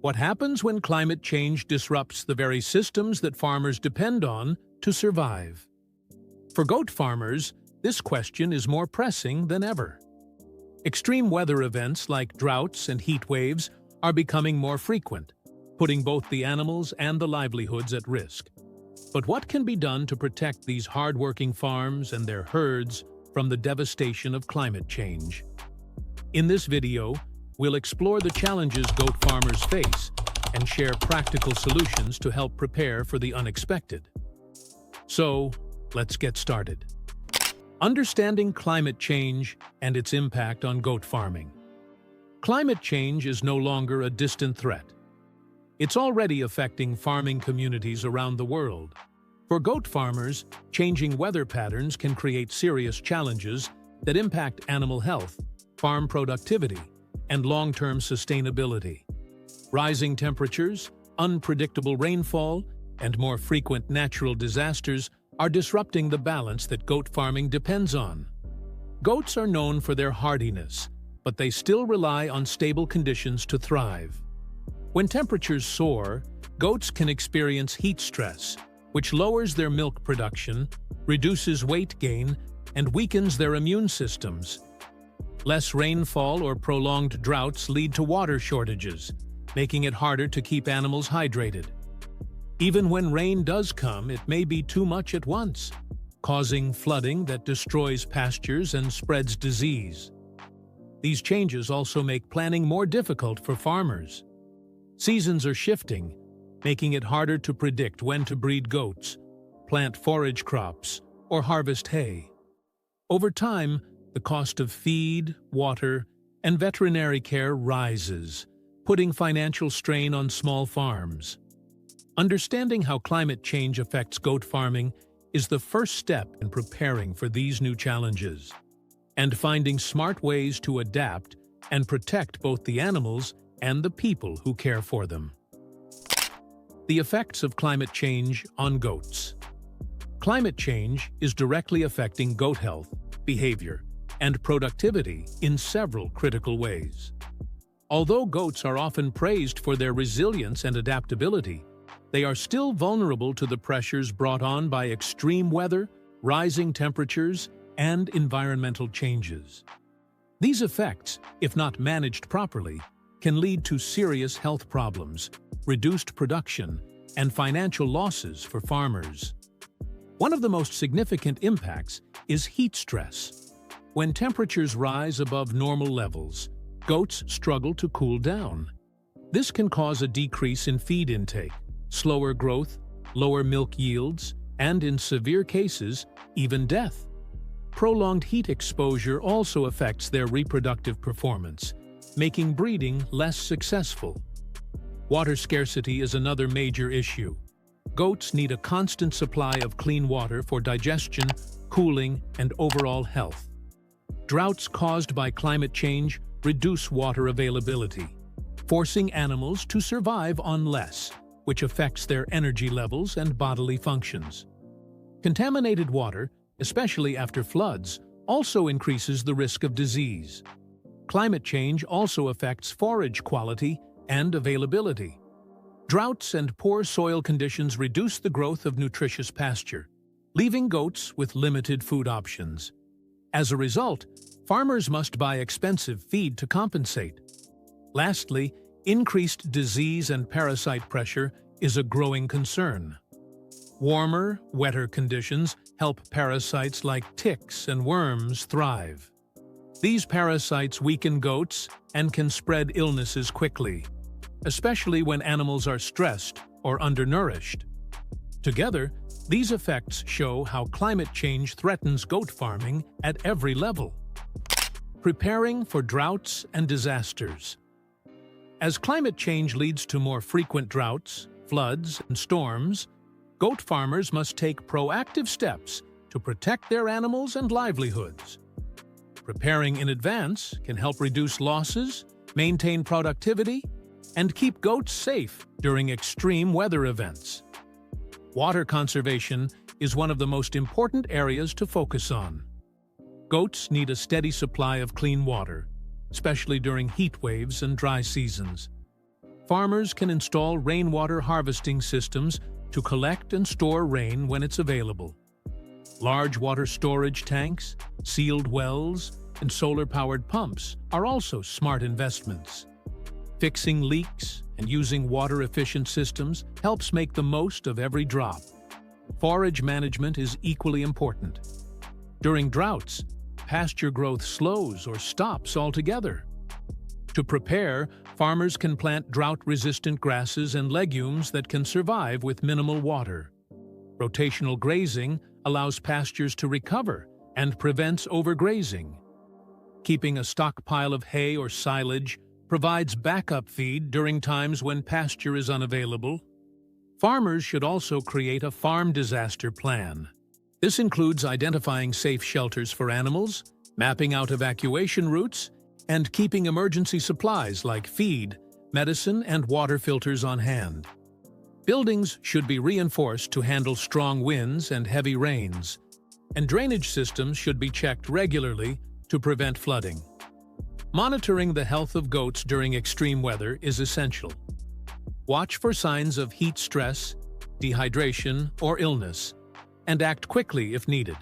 What happens when climate change disrupts the very systems that farmers depend on to survive? For goat farmers, this question is more pressing than ever. Extreme weather events like droughts and heat waves are becoming more frequent, putting both the animals and the livelihoods at risk. But what can be done to protect these hard-working farms and their herds from the devastation of climate change? In this video, we'll explore the challenges goat farmers face and share practical solutions to help prepare for the unexpected. So, let's get started. Understanding climate change and its impact on goat farming. Climate change is no longer a distant threat. It's already affecting farming communities around the world. For goat farmers, changing weather patterns can create serious challenges that impact animal health, farm productivity, and long-term sustainability. Rising temperatures, unpredictable rainfall, and more frequent natural disasters are disrupting the balance that goat farming depends on. Goats are known for their hardiness, but they still rely on stable conditions to thrive. When temperatures soar, goats can experience heat stress, which lowers their milk production, reduces weight gain, and weakens their immune systems. Less rainfall or prolonged droughts lead to water shortages, making it harder to keep animals hydrated. Even when rain does come, it may be too much at once, causing flooding that destroys pastures and spreads disease. These changes also make planning more difficult for farmers. Seasons are shifting, making it harder to predict when to breed goats, plant forage crops, or harvest hay. Over time, the cost of feed, water, and veterinary care rises, putting financial strain on small farms. Understanding how climate change affects goat farming is the first step in preparing for these new challenges, and finding smart ways to adapt and protect both the animals and the people who care for them. The effects of climate change on goats. Climate change is directly affecting goat health, behavior, and productivity in several critical ways. Although goats are often praised for their resilience and adaptability, they are still vulnerable to the pressures brought on by extreme weather, rising temperatures, and environmental changes. These effects, if not managed properly, can lead to serious health problems, reduced production, and financial losses for farmers. One of the most significant impacts is heat stress. When temperatures rise above normal levels, goats struggle to cool down. This can cause a decrease in feed intake, slower growth, lower milk yields, and in severe cases, even death. Prolonged heat exposure also affects their reproductive performance, making breeding less successful. Water scarcity is another major issue. Goats need a constant supply of clean water for digestion, cooling, and overall health. Droughts caused by climate change reduce water availability, forcing animals to survive on less, which affects their energy levels and bodily functions. Contaminated water, especially after floods, also increases the risk of disease. Climate change also affects forage quality and availability. Droughts and poor soil conditions reduce the growth of nutritious pasture, leaving goats with limited food options. As a result, farmers must buy expensive feed to compensate. Lastly, increased disease and parasite pressure is a growing concern. Warmer, wetter conditions help parasites like ticks and worms thrive. These parasites weaken goats and can spread illnesses quickly, especially when animals are stressed or undernourished. Together, these effects show how climate change threatens goat farming at every level. Preparing for droughts and disasters. As climate change leads to more frequent droughts, floods, and storms, goat farmers must take proactive steps to protect their animals and livelihoods. Preparing in advance can help reduce losses, maintain productivity, and keep goats safe during extreme weather events. Water conservation is one of the most important areas to focus on. Goats need a steady supply of clean water, especially during heat waves and dry seasons. farmers can install rainwater harvesting systems to collect and store rain when it's available. Large water storage tanks, sealed wells, and solar-powered pumps are also smart investments. Fixing leaks and using water-efficient systems helps make the most of every drop. Forage management is equally important. During droughts, pasture growth slows or stops altogether. To prepare, farmers can plant drought-resistant grasses and legumes that can survive with minimal water. Rotational grazing allows pastures to recover and prevents overgrazing. Keeping a stockpile of hay or silage provides backup feed during times when pasture is unavailable. Farmers should also create a farm disaster plan. This includes identifying safe shelters for animals, mapping out evacuation routes, and keeping emergency supplies like feed, medicine, and water filters on hand. Buildings should be reinforced to handle strong winds and heavy rains, and drainage systems should be checked regularly to prevent flooding. Monitoring the health of goats during extreme weather is essential. Watch for signs of heat stress, dehydration, or illness, and act quickly if needed.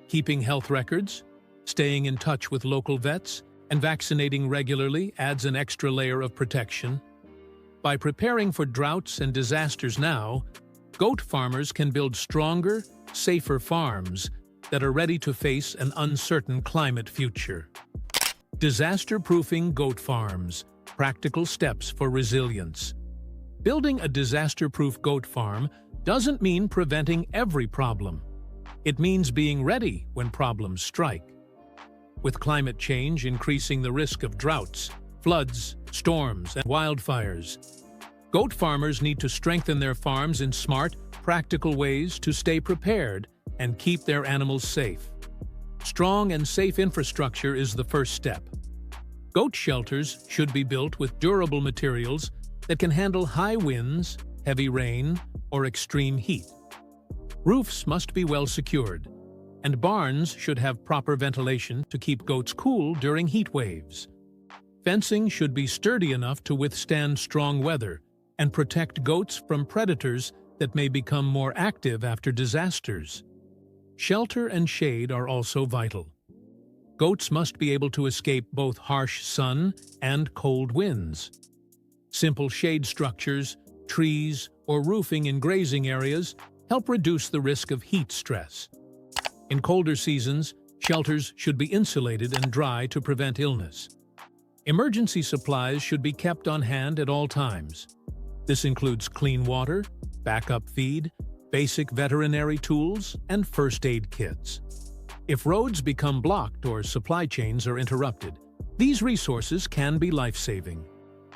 Keeping health records, staying in touch with local vets, and vaccinating regularly adds an extra layer of protection. By preparing for droughts and disasters now, goat farmers can build stronger, safer farms that are ready to face an uncertain climate future. Disaster-proofing goat farms, practical steps for resilience. Building a disaster-proof goat farm doesn't mean preventing every problem. It means being ready when problems strike. With climate change increasing the risk of droughts, floods, storms, and wildfires, goat farmers need to strengthen their farms in smart, practical ways to stay prepared and keep their animals safe. Strong and safe infrastructure is the first step. Goat shelters should be built with durable materials that can handle high winds, heavy rain, or extreme heat. Roofs must be well secured, and barns should have proper ventilation to keep goats cool during heat waves. Fencing should be sturdy enough to withstand strong weather and protect goats from predators that may become more active after disasters. Shelter and shade are also vital. Goats must be able to escape both harsh sun and cold winds. Simple shade structures, trees, or roofing in grazing areas help reduce the risk of heat stress. In colder seasons, shelters should be insulated and dry to prevent illness. Emergency supplies should be kept on hand at all times. This includes clean water, backup feed, basic veterinary tools, and first aid kits. If roads become blocked or supply chains are interrupted, these resources can be life-saving.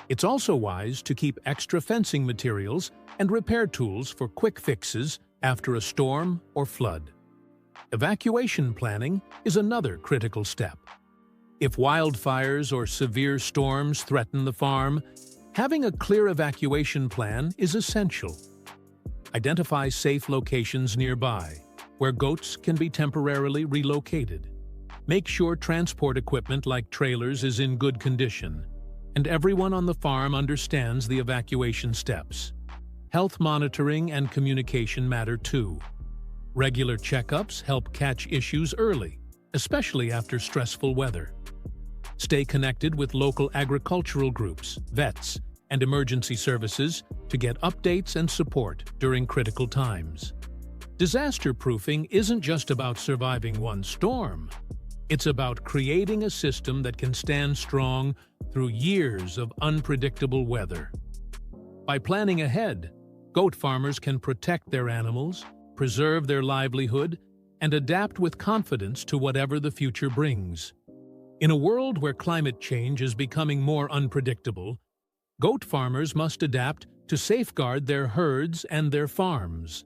It's also wise to keep extra fencing materials and repair tools for quick fixes after a storm or flood. Evacuation planning is another critical step. If wildfires or severe storms threaten the farm, having a clear evacuation plan is essential. Identify safe locations nearby, where goats can be temporarily relocated. Make sure transport equipment like trailers is in good condition, and everyone on the farm understands the evacuation steps. Health monitoring and communication matter too. Regular checkups help catch issues early, especially after stressful weather. Stay connected with local agricultural groups, vets, and emergency services to get updates and support during critical times. Disaster-proofing isn't just about surviving one storm. It's about creating a system that can stand strong through years of unpredictable weather. By planning ahead, goat farmers can protect their animals, preserve their livelihood, and adapt with confidence to whatever the future brings. In a world where climate change is becoming more unpredictable, goat farmers must adapt to safeguard their herds and their farms.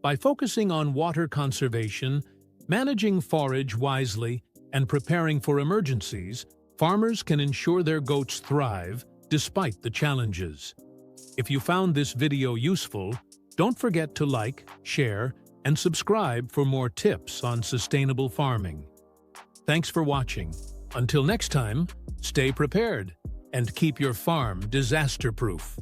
By focusing on water conservation, managing forage wisely, and preparing for emergencies, farmers can ensure their goats thrive despite the challenges. If you found this video useful, don't forget to like, share, and subscribe for more tips on sustainable farming. Thanks for watching. Until next time, stay prepared and keep your farm disaster-proof.